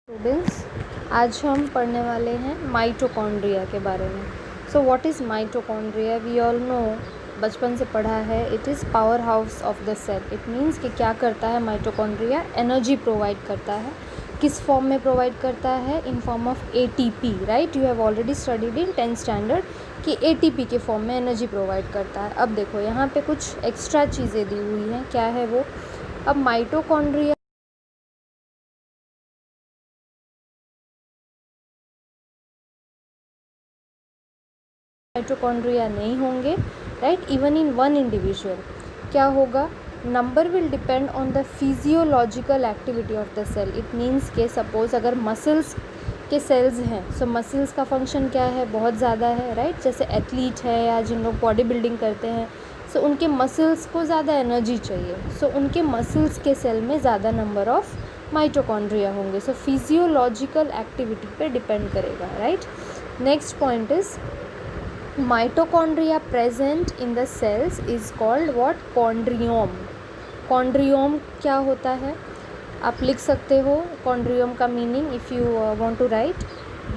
Students, आज हम पढ़ने वाले हैं माइटोकॉन्ड्रिया के बारे में। So what is mitochondria? We all know, बचपन से पढ़ा है, it is power house of the cell. It means कि क्या करता है माइटोकॉन्ड्रिया? एनर्जी प्रोवाइड करता है। किस फॉर्म में प्रोवाइड करता है? In form of ATP, right? You have already studied in 10th standard कि एटीपी के फॉर्म में एनर्जी प्रोवाइड करता है। अब देखो यहाँ पे कुछ एक्स्ट्रा चीज़ें दी हुई हैं, क्या है वो? अब माइटोकॉन्ड्रिया माइटोकॉन्ड्रिया नहीं होंगे, right? Even in one individual क्या होगा? Number will depend on the physiological activity of the cell. It means के सपोज अगर मसल्स के सेल्स हैं, सो मसल्स का फंक्शन क्या है? बहुत ज़्यादा है, राइट? जैसे एथलीट है या जिन लोग बॉडी बिल्डिंग करते हैं, सो उनके मसल्स को ज़्यादा एनर्जी चाहिए, सो उनके मसल्स के सेल में ज़्यादा नंबर ऑफ माइटोकॉन्ड्रिया होंगे। सो फिजियोलॉजिकल एक्टिविटी पे डिपेंड करेगा, right? Next point is mitochondria present in the cells is called what? Chondriome. Chondriome क्या होता है? आप लिख सकते हो chondriome का meaning if you want to write,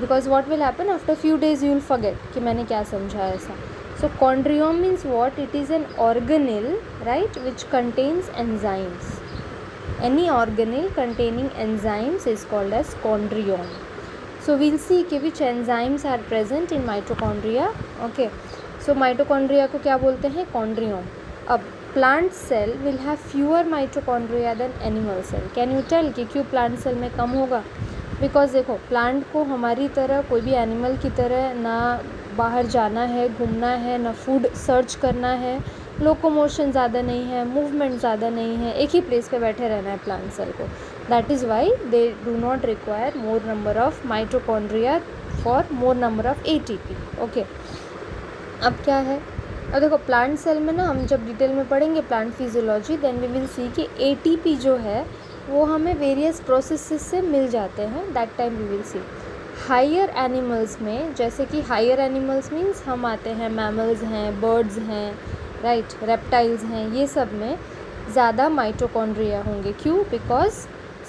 because what will happen after few days you will forget कि मैंने क्या समझा ऐसा। So chondriome means what? It is an organelle, right, which contains enzymes. Any organelle containing enzymes is called as chondriome. So we'll see कि which enzymes are present in mitochondria. Okay, so mitochondria को क्या बोलते हैं? chondriome. अब plant cell will have fewer mitochondria than animal cell. Can you tell कि क्यों plant cell में कम होगा? बिकॉज देखो, प्लांट को हमारी तरह, कोई भी एनिमल की तरह ना बाहर जाना है, घूमना है, ना फूड सर्च करना है, लोकोमोशन ज़्यादा नहीं है, मूवमेंट ज़्यादा नहीं है, एक ही प्लेस पे बैठे रहना है प्लांट सेल को. That is why they do not require more number of mitochondria for more number of ATP. Okay, अब क्या है? अब देखो, प्लांट सेल में ना हम जब डिटेल में पढ़ेंगे plant physiology, then we will see कि एटीपी जो है वो हमें वेरियस प्रोसेसेस से मिल जाते हैं. That time we will see. Higher animals में, जैसे कि हायर एनिमल्स मीन्स हम आते हैं, मैमल्स हैं, बर्ड्स हैं, राइट, रेप्टाइल्स हैं, ये सब में ज़्यादा माइटोकॉन्ड्रिया होंगे. क्यों? Because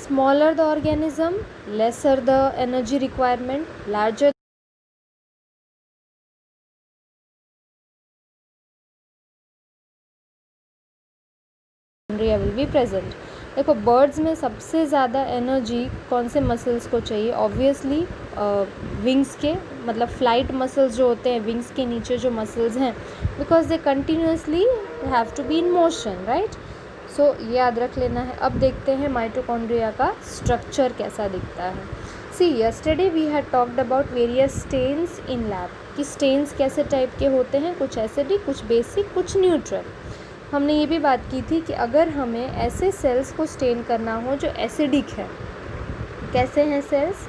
smaller the organism, lesser the energy requirement, larger will be present. देखो, बर्ड्स में सबसे ज़्यादा एनर्जी कौन से मसल्स को चाहिए? ऑब्वियसली विंग्स के, मतलब फ्लाइट मसल्स जो होते हैं, विंग्स के नीचे जो मसल्स हैं, because they continuously have to be in motion, right? So ये याद रख लेना है. अब देखते हैं माइटोकॉन्ड्रिया का स्ट्रक्चर कैसा दिखता है. See, yesterday we had talked about various stains in lab, कि स्टेन्स कैसे टाइप के होते हैं, कुछ एसिडिक, कुछ बेसिक, कुछ न्यूट्रल. हमने ये भी बात की थी कि अगर हमें ऐसे सेल्स को स्टेन करना हो जो एसिडिक है, कैसे हैं सेल्स?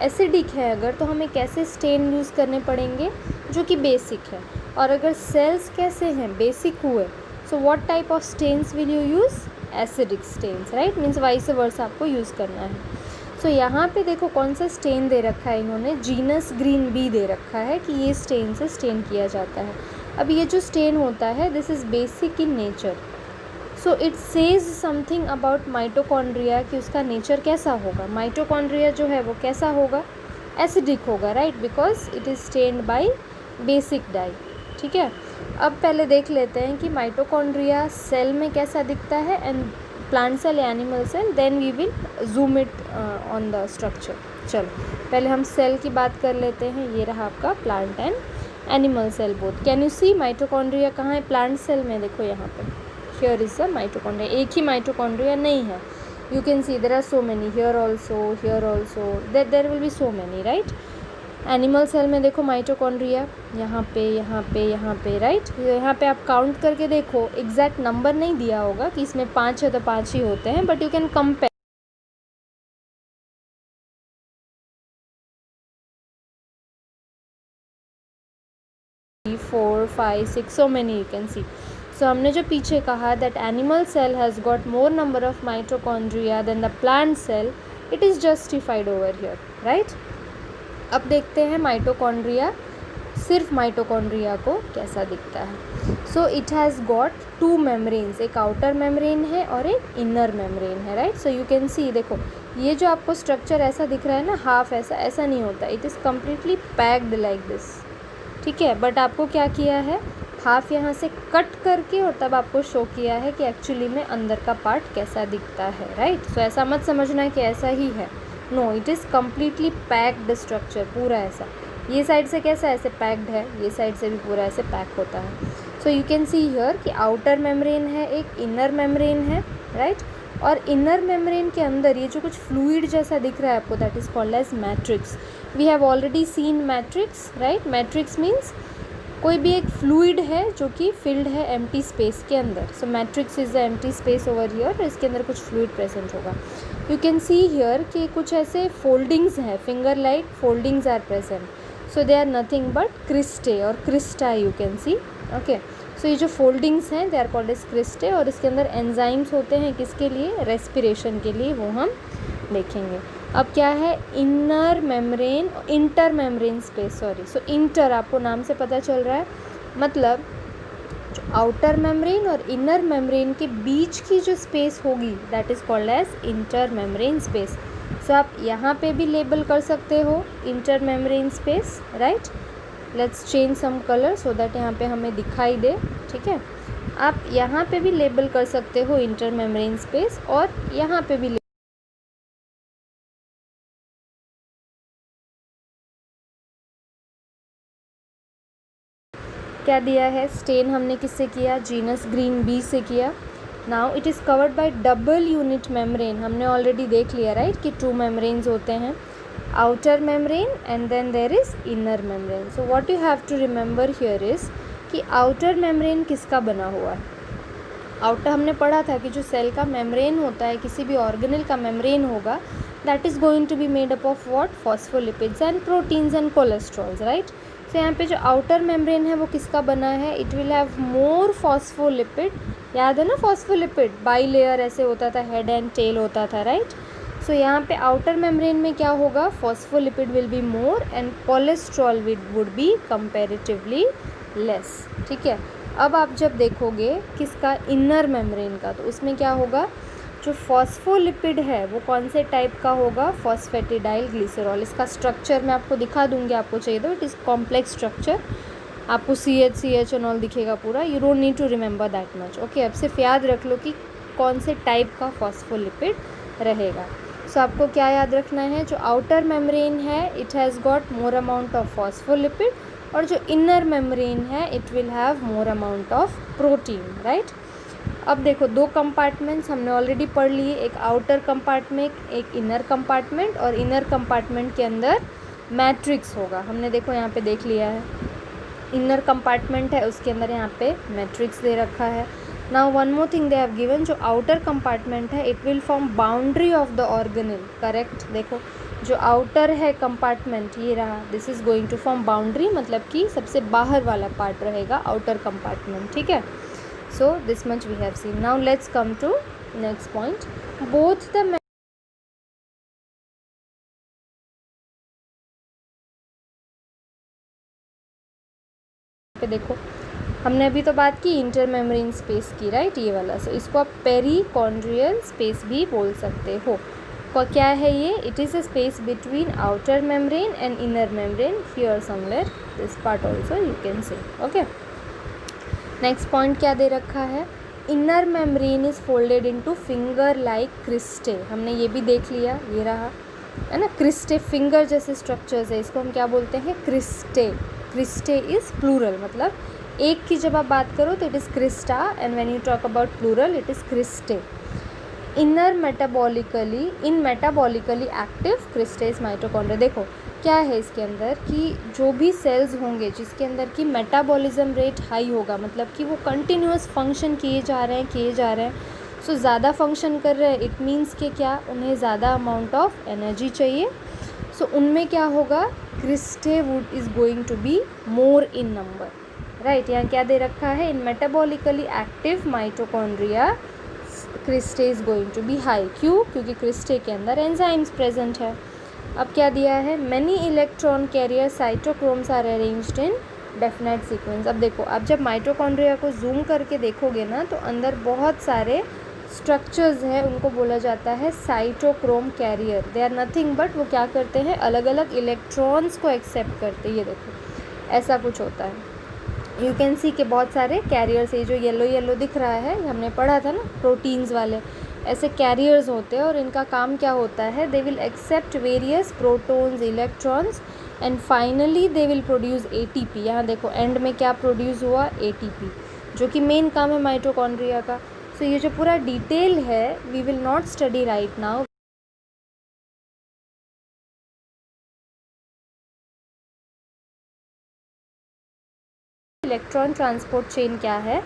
एसिडिक है अगर, तो हमें कैसे स्टेन यूज़ करने पड़ेंगे? जो कि बेसिक है. और अगर सेल्स कैसे हैं? बेसिक हुए, so what type of stains will you use? Acidic stains, right? Means vice versa आपको यूज़ करना है. सो यहाँ पे देखो कौन सा स्टेन दे रखा है इन्होंने, जीनस ग्रीन बी दे रखा है कि ये स्टेन से स्टेन किया जाता है. अब ये जो स्टेन होता है, this is basic in nature. So it says something about mitochondria कि उसका नेचर कैसा होगा. माइटोकॉन्ड्रिया जो है वो कैसा होगा? एसिडिक होगा, right? Because it is stained by basic dye. ठीक है, अब पहले देख लेते हैं कि माइटोकॉन्ड्रिया सेल में कैसा दिखता है, एंड प्लांट सेल या animal cell, then we will zoom it on the structure. चलो, पहले हम सेल की बात कर लेते हैं. ये रहा आपका plant and animal cell both. Can you see mitochondria कहाँ है? प्लांट सेल में. देखो यहाँ पे, हियर इज़ द माइटोकॉन्ड्रिया. एक ही माइटोकॉन्ड्रिया नहीं है. You can see there are so many, here also, there will be so many, right? Animal cell में देखो माइटोकॉन्ड्रिया यहाँ पे, राइट? यहाँ पे आप काउंट करके देखो, एग्जैक्ट नंबर नहीं दिया होगा कि इसमें 5 है तो 5 ही होते हैं, but you can compare. 4, 5, 6, so many you can see. So हमने जो पीछे कहा that animal cell has got more number of mitochondria than the plant cell, it is justified over here, right? अब देखते हैं माइटोकॉन्ड्रिया, सिर्फ माइटोकॉन्ड्रिया को कैसा दिखता है. So it has got 2 membranes, एक आउटर मेम्ब्रेन है और एक इनर मेम्ब्रेन है, राइट? सो यू कैन सी, देखो ये जो आपको स्ट्रक्चर ऐसा दिख रहा है ना, हाफ ऐसा नहीं होता, it is completely packed like this, ठीक है। बट आपको क्या किया है, हाफ यहाँ से कट करके और तब आपको शो किया है कि एक्चुअली में अंदर का पार्ट कैसा दिखता है, राइट। सो ऐसा मत समझना कि ऐसा ही है, no, it is completely packed structure, पूरा ऐसा। ये साइड से कैसा ऐसे पैक्ड है, ये साइड से भी पूरा ऐसे पैक होता है। So you can see here कि आउटर मेम्ब्रेन है, एक इनर मेम्ब्रेन है, राइट। और इनर मेम्ब्रेन के अंदर ये जो कुछ फ्लूइड जैसा दिख रहा है आपको, that is called as matrix. We have already seen matrix, right. Matrix means कोई भी एक फ्लूइड है जो कि फिल्ड है एम्प्टी स्पेस के अंदर। So matrix is the empty space over here, इसके अंदर कुछ फ्लूइड प्रेजेंट होगा। यू कैन सी हियर कि कुछ ऐसे फोल्डिंग्स हैं, finger like foldings are present. So they are nothing but cristae और crista, you can see, okay. So ये जो फोल्डिंग्स हैं they are called as cristae, और इसके अंदर एंजाइम्स होते हैं, किसके लिए, रेस्पिरेशन के लिए, वो हम देखेंगे। अब क्या है, inner membrane, inter membrane space, sorry. So inter आपको नाम से पता चल रहा है, मतलब जो आउटर मेम्ब्रेन और इनर मेम्ब्रेन के बीच की जो स्पेस होगी that is called as inter membrane space. So आप यहाँ पे भी लेबल कर सकते हो inter membrane space, right. Let's change some colour so that यहाँ पे हमें दिखाई दे, ठीक है। आप यहाँ पे भी लेबल कर सकते हो इंटर मेम्ब्रेन स्पेस, और यहाँ पे भी क्या दिया है, स्टेन हमने किससे किया, जीनस ग्रीन बी से किया। Now it is covered by double unit membrane, हमने ऑलरेडी देख लिया, राइट, कि 2 मेम्ब्रेन्स होते हैं, outer membrane and then there is inner membrane. So what you have to remember here is कि आउटर मेम्ब्रेन किसका बना हुआ है। आउटर हमने पढ़ा था कि जो सेल का मेम्ब्रेन होता है, किसी भी ऑर्गेनल का मेम्ब्रेन होगा, that is going to be made up of what, phospholipids and proteins and cholesterols, right. तो यहाँ पे जो आउटर मेम्ब्रेन है वो किसका बना है, it will have more phospholipid, याद है ना, फॉस्फोलिपिड बाई लेयर ऐसे होता था, हेड एंड टेल होता था, राइट। सो यहाँ पे आउटर मेम्ब्रेन में क्या होगा, phospholipid will be more and cholesterol would be comparatively less, ठीक है। अब आप जब देखोगे किसका, इनर मेम्ब्रेन का, तो उसमें क्या होगा, जो फॉस्फोलिपिड है वो कौन से टाइप का होगा, फॉस्फेटिडाइल ग्लिसरॉल। इसका स्ट्रक्चर मैं आपको दिखा दूंगी, आपको चाहिए तो, इट इज़ कॉम्प्लेक्स स्ट्रक्चर, आपको CH एंड ऑल दिखेगा पूरा, you don't need to remember that much, okay. अब सिर्फ याद रख लो कि कौन से टाइप का फॉस्फोलिपिड रहेगा। सो आपको क्या याद रखना है, जो आउटर मेम्ब्रेन है it has got more amount of phospholipid, और जो इनर मेम्ब्रेन है it will have more amount of protein, right. अब देखो 2 कंपार्टमेंट्स हमने ऑलरेडी पढ़ लिए, एक आउटर कंपार्टमेंट, एक इनर कंपार्टमेंट, और इनर कंपार्टमेंट के अंदर मैट्रिक्स होगा, हमने देखो यहाँ पे देख लिया है। इनर कंपार्टमेंट है उसके अंदर यहाँ पे मैट्रिक्स दे रखा है। Now one more thing they have given, जो आउटर कंपार्टमेंट है it will form boundary of the organelle, correct. देखो जो आउटर है कंपार्टमेंट ये रहा, this is going to form boundary, मतलब कि सबसे बाहर वाला पार्ट रहेगा आउटर कंपार्टमेंट, ठीक है। So this much we have seen. Now let's come to next point. Both the पे देखो हमने अभी तो बात की इंटर मेम्ब्रेन स्पेस की, राइट, ये वाला। सो इसको आप पेरिकॉन्ड्रियल स्पेस भी बोल सकते हो। क्या है ये, it is a space between outer membrane and inner membrane, here somewhere this part also you can say, okay. Next point क्या दे रखा है, inner membrane is folded into finger like cristae, हमने ये भी देख लिया, ये रहा है ना, क्रिस्टे फिंगर जैसे स्ट्रक्चर्स है, इसको हम क्या बोलते हैं, क्रिस्टे। क्रिस्टे इज़ प्लूरल, मतलब एक की जब आप बात करो तो it is crista, and when you talk about plural it is cristae. Inner metabolically, in metabolically active cristae is mitochondria. देखो क्या है इसके अंदर कि जो भी सेल्स होंगे जिसके अंदर की मेटाबॉलिज्म रेट हाई होगा, मतलब कि वो कंटिन्यूस फंक्शन किए जा रहे हैं, सो ज़्यादा फंक्शन कर रहे हैं, इट मीन्स कि क्या, उन्हें ज़्यादा अमाउंट ऑफ एनर्जी चाहिए। सो उनमें क्या होगा, cristae would is going to be more in number, right. यहाँ क्या दे रखा है, in metabolically active mitochondria cristae is going to be high, क्यों, क्योंकि क्रिस्टे के अंदर एंजाइम्स प्रेजेंट है। अब क्या दिया है, many electron carrier cytochromes are arranged in definite sequence. अब देखो, अब जब माइटोकॉन्ड्रिया को जूम करके देखोगे ना तो अंदर बहुत सारे स्ट्रक्चर्स है उनको बोला जाता है cytochrome carrier. They are nothing but वो क्या करते हैं, अलग अलग इलेक्ट्रॉन्स को एक्सेप्ट करते हैं। ये देखो ऐसा कुछ होता है। यू कैन सी के बहुत सारे कैरियर्स, ये जो येलो येलो दिख रहा है हमने पढ़ा था ना प्रोटीन्स वाले, ऐसे कैरियर्स होते हैं और इनका काम क्या होता है, they will accept various protons electrons and finally they will produce ATP. यहाँ देखो एंड में क्या प्रोड्यूस हुआ, एटीपी, जो कि मेन काम है माइटोकॉन्ड्रिया का। सो ये जो पूरा डिटेल है we will not study right now. Electron transport chain क्या है,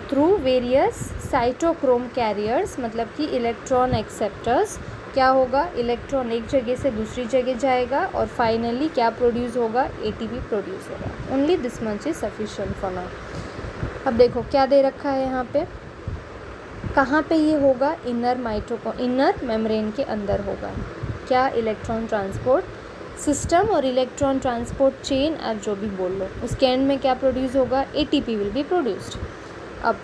थ्रू वेरियस साइटोक्रोम कैरियर्स, मतलब कि इलेक्ट्रॉन एक्सेप्टर्स। क्या होगा, इलेक्ट्रॉन एक जगह से दूसरी जगह जाएगा और फाइनली क्या प्रोड्यूस होगा, एटीपी प्रोड्यूस होगा। Only this much is sufficient for now. अब देखो क्या दे रखा है यहाँ पे, कहाँ पे ये होगा, इनर मेम्ब्रेन के अंदर होगा। क्या, इलेक्ट्रॉन ट्रांसपोर्ट सिस्टम और इलेक्ट्रॉन ट्रांसपोर्ट चेन, आप जो भी बोल लो, उसके एंड में क्या प्रोड्यूस होगा, एटीपी विल बी प्रोड्यूस्ड। अब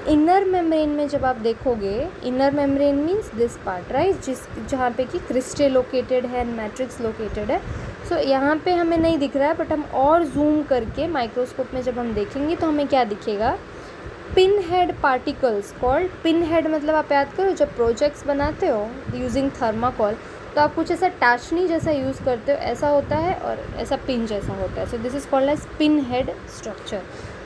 इनर मेम्ब्रेन में जब आप देखोगे, inner membrane means this part right, जहाँ पे कि क्रिस्टल लोकेटेड है एंड मैट्रिक्स लोकेटेड है। सो यहाँ पे हमें नहीं दिख रहा है बट हम और जूम करके माइक्रोस्कोप में जब हम देखेंगे तो हमें क्या दिखेगा, pin head particles called, pin head मतलब आप याद करो जब प्रोजेक्ट्स बनाते हो यूजिंग थर्माकोल तो आप कुछ ऐसा टाशनी जैसा यूज़ करते हो, ऐसा होता है और ऐसा पिन जैसा होता है। So this is called as pin head structure.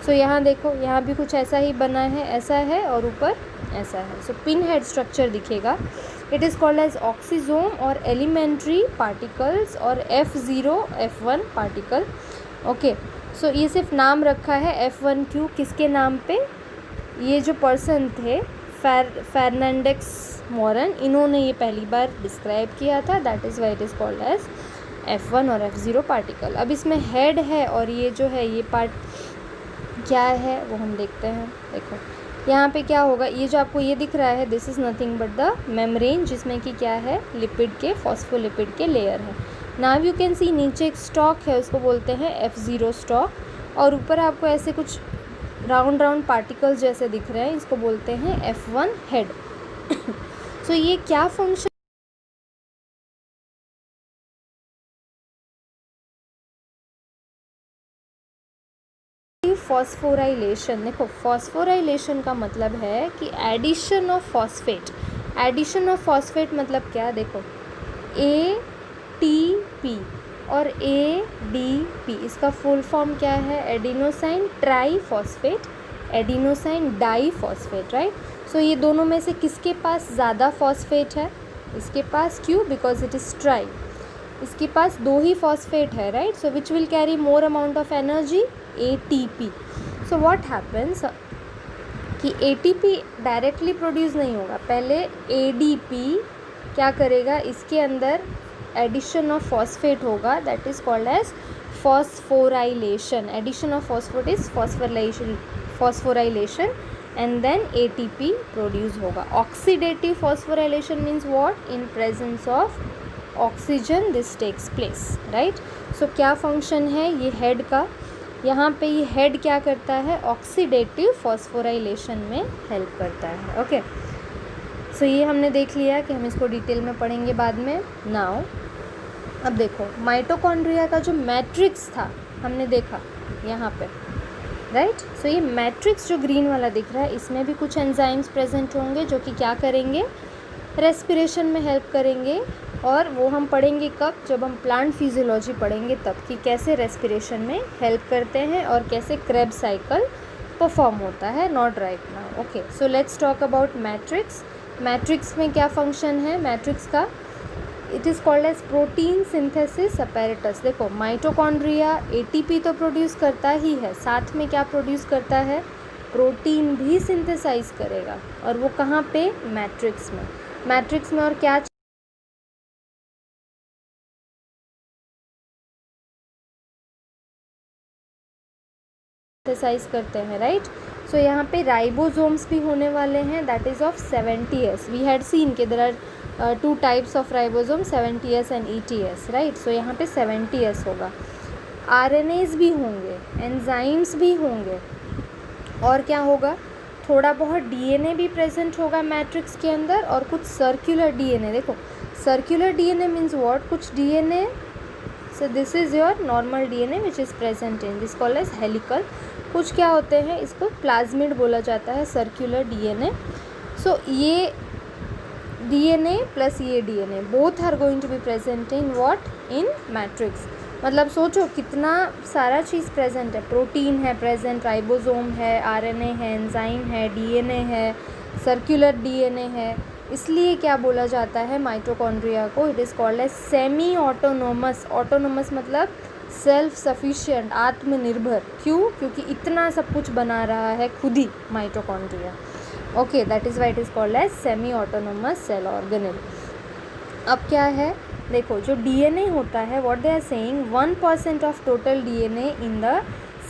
So यहाँ देखो, यहाँ भी कुछ ऐसा ही बना है, ऐसा है और ऊपर ऐसा है। सो पिन हेड स्ट्रक्चर दिखेगा। It is called as oxysome और एलिमेंट्री पार्टिकल्स और F0 F1 particle. Okay, so ये सिर्फ नाम रखा है F1 क्यों, किसके नाम पे, ये जो पर्सन थे फर्नांडिस मोरन, इन्होंने ये पहली बार डिस्क्राइब किया था, that is why it is called as F1 और F0 पार्टिकल। अब इसमें हेड है और ये जो है ये पार्ट क्या है वो हम देखते हैं। देखो यहाँ पे क्या होगा, ये जो आपको ये दिख रहा है this is nothing but the membrane, जिसमें कि क्या है, लिपिड के, फॉस्फोलिपिड के लेयर है। नाउ यू कैन सी नीचे एक स्टॉक है, उसको बोलते हैं F0 स्टॉक, और ऊपर आपको ऐसे कुछ राउंड राउंड पार्टिकल्स जैसे दिख रहे हैं, इसको बोलते हैं F1 हेड। सो ये क्या फंक्शन, फॉस्फोराइलेशन। देखो फॉस्फोराइलेशन का मतलब है कि addition of phosphate. Addition of phosphate मतलब क्या, देखो ATP और ADP, इसका फुल फॉर्म क्या है, adenosine triphosphate, adenosine diphosphate, right. So ये दोनों में से किसके पास ज़्यादा फॉस्फेट है, इसके पास, क्यों, बिकॉज इट इज़ ट्राई, इसके पास दो ही फॉस्फेट है, right. So which will carry more amount of energy, ATP। So what happens कि ATP डायरेक्टली प्रोड्यूस नहीं होगा, पहले ADP क्या करेगा, इसके अंदर एडिशन ऑफ फॉस्फेट होगा, that is called as phosphorylation. Addition of phosphate is phosphorylation and then ATP produce होगा। Oxidative phosphorylation means what, in presence of oxygen this takes place, right. So क्या function है ये head का, यहाँ पे ये head क्या करता है, ऑक्सीडेटिव फॉस्फोराइलेशन में हेल्प करता है। ओके, सो ये हमने देख लिया कि हम इसको डिटेल में पढ़ेंगे बाद में। नाउ अब देखो माइटोकॉन्ड्रिया का जो मैट्रिक्स था हमने देखा यहाँ पे, राइट। सो ये मैट्रिक्स जो ग्रीन वाला दिख रहा है, इसमें भी कुछ एंजाइम्स प्रेजेंट होंगे जो कि क्या करेंगे, रेस्पिरेशन में हेल्प करेंगे। और वो हम पढ़ेंगे कब, जब हम प्लांट फिजियोलॉजी पढ़ेंगे तब, कि कैसे रेस्पिरेशन में हेल्प करते हैं और कैसे क्रेब्स साइकिल परफॉर्म होता है, not right now. Okay, so let's talk about matrix. Matrix में क्या फंक्शन है मैट्रिक्स का, it is called as protein synthesis apparatus. देखो माइटोकॉन्ड्रिया ATP तो प्रोड्यूस करता ही है, साथ में क्या प्रोड्यूस करता है, प्रोटीन भी सिंथेसाइज करेगा, और वो कहाँ पे, मैट्रिक्स में। मैट्रिक्स में और क्या सिंथेसाइज करते हैं, राइट। सो यहाँ पे राइबोसोम्स भी होने वाले हैं, that is of 70S। We had seen के there are 2 types of ribosome, 70S and ETS, right. So यहाँ पे 70S होगा। RNAs भी होंगे, एंजाइम्स भी होंगे, और क्या होगा, थोड़ा बहुत डीएनए भी प्रेजेंट होगा मैट्रिक्स के अंदर और कुछ सर्कुलर डीएनए। देखो सर्कुलर डीएनए मीन्स व्हाट, कुछ DNA, so this is your normal DNA which is present in this called as helical. कुछ क्या होते हैं, इसको प्लाज्मिड बोला जाता है, सर्कुलर डीएनए। सो ये डीएनए प्लस ये DNA both are going to be present in what, in matrix. मतलब सोचो कितना सारा चीज़ प्रेजेंट है, प्रोटीन है प्रेजेंट, राइबोसोम है, आरएनए है, एंजाइम है, डीएनए है, सर्कुलर डीएनए है। इसलिए क्या बोला जाता है माइटोकॉन्ड्रिया को, it is called as semi autonomous. Autonomous मतलब सेल्फ सफिशिएंट, आत्मनिर्भर। क्यों? क्योंकि इतना सब कुछ बना रहा है खुद ही mitochondria. Okay, that is why it is called as semi autonomous cell organelle. अब क्या है, देखो जो डीएनए होता है, what they are saying, 1% of total DNA in the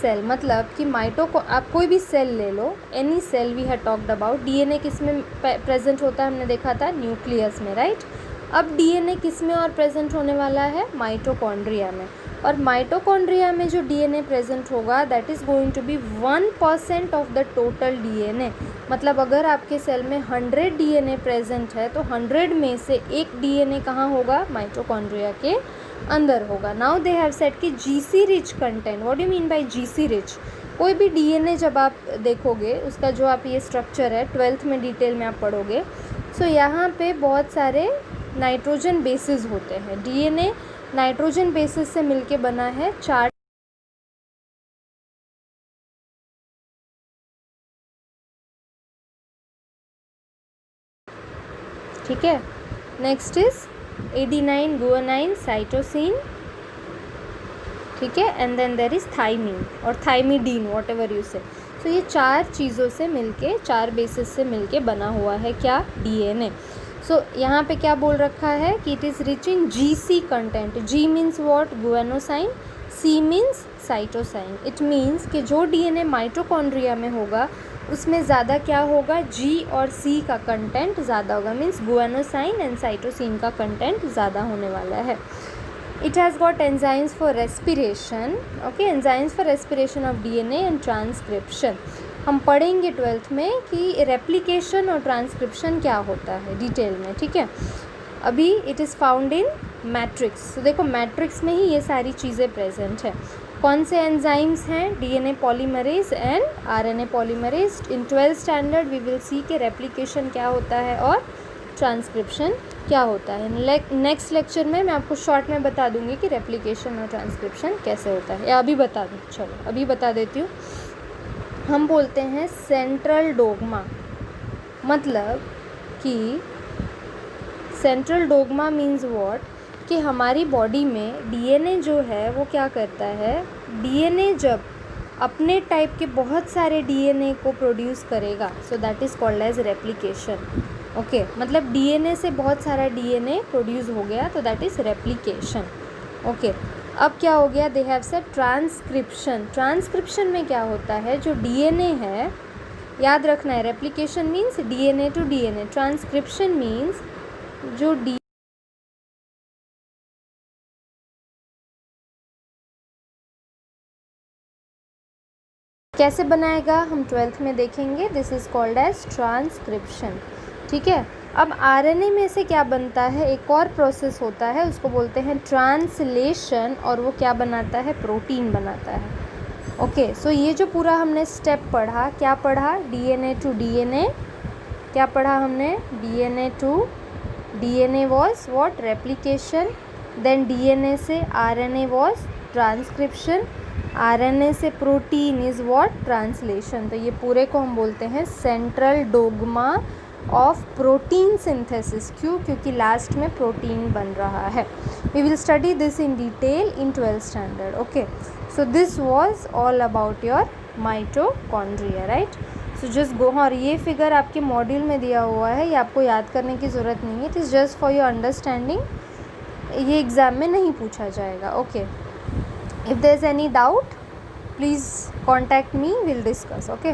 cell. मतलब कि आप कोई भी सेल ले लो, any cell we have talked about, DNA किस में प्रेजेंट होता है, हमने देखा था न्यूक्लियस में, राइट। अब डीएनए किस में और प्रेजेंट होने वाला है, माइटोकॉन्ड्रिया में। और माइटोकॉन्ड्रिया में जो डीएनए प्रेजेंट होगा that is going to be 1% of the total DNA. मतलब अगर आपके सेल में 100 डीएनए प्रेजेंट है तो 100 में से एक डीएनए कहाँ होगा, माइटोकॉन्ड्रिया के अंदर होगा। नाउ दे हैव सेड कि GC rich content, what do mean by GC rich. कोई भी डीएनए जब आप देखोगे उसका जो आप ये स्ट्रक्चर है 12th में डिटेल में आप पढ़ोगे, सो यहाँ पे बहुत सारे नाइट्रोजन बेसिस होते हैं। डीएनए नाइट्रोजन बेसिस से मिलके बना है 4। ठीक है, next is adenine, guanine, cytosine, ठीक है, and then there is thymine और थाइमीडीन, वॉट एवर यू से। तो ये 4 चीज़ों से मिलके, 4 बेसिस से मिलके बना हुआ है क्या, डीएनए। सो यहाँ पे क्या बोल रखा है कि it is rich in GC content. G means what, guanosine, C means cytosine. It means कि जो डीएनए माइटोकॉन्ड्रिया में होगा उसमें ज़्यादा क्या होगा, जी और सी का कंटेंट ज़्यादा होगा, मीन्स गुआनोसाइन एंड साइटोसिन का कंटेंट ज़्यादा होने वाला है। It has got enzymes for respiration, okay, enzymes for respiration of DNA and transcription। हम पढ़ेंगे 12th में कि रेप्लिकेशन और ट्रांसक्रिप्शन क्या होता है डिटेल में, ठीक है। अभी it is found in matrix. तो देखो मैट्रिक्स में ही ये सारी चीज़ें प्रेजेंट है। कौन से एंजाइम्स हैं, DNA polymerase and RNA polymerase. In 12th standard we will see के रेप्लिकेशन क्या होता है और ट्रांसक्रिप्शन क्या होता है। नेक्स्ट लेक्चर में मैं आपको शॉर्ट में बता दूंगी कि रेप्लिकेशन और ट्रांसक्रिप्शन कैसे होता है, या अभी बता दूँ, चलो अभी बता देती हूँ। हम बोलते हैं सेंट्रल डोग्मा, मतलब कि सेंट्रल डोग्मा मीन्स व्हाट, कि हमारी बॉडी में डीएनए जो है वो क्या करता है, डीएनए जब अपने टाइप के बहुत सारे डीएनए को प्रोड्यूस करेगा, so that is called as replication. Okay, मतलब डीएनए से बहुत सारा डीएनए प्रोड्यूस हो गया तो दैट इज़ रेप्लिकेशन। ओके, अब क्या हो गया, they have said transcription. Transcription में क्या होता है, जो डीएनए है, याद रखना है, replication means DNA to DNA, transcription means जो डी कैसे बनाएगा हम 12th में देखेंगे। This is called as transcription, ठीक है। अब आरएनए में से क्या बनता है, एक और प्रोसेस होता है, उसको बोलते हैं ट्रांसलेशन, और वो क्या बनाता है, प्रोटीन बनाता है। ओके, सो ये जो पूरा हमने स्टेप पढ़ा, क्या पढ़ा, डीएनए टू डीएनए, क्या पढ़ा हमने, DNA to DNA was what, replication, then DNA से आरएनए वॉज ट्रांसक्रिप्शन, आरएनए से प्रोटीन इज़ व्हाट, ट्रांसलेशन। तो ये पूरे को हम बोलते हैं central dogma of protein synthesis. क्यों? क्योंकि लास्ट में प्रोटीन बन रहा है। We will study this in detail in 12th standard. Okay, so this was all about your mitochondria, right. So just go, और ये फिगर आपके मॉड्यूल में दिया हुआ है, ये आपको याद करने की ज़रूरत नहीं है, it is just for your understanding, ये एग्ज़ाम में नहीं पूछा जाएगा। Okay, if there is any doubt please contact me, we'll discuss, okay।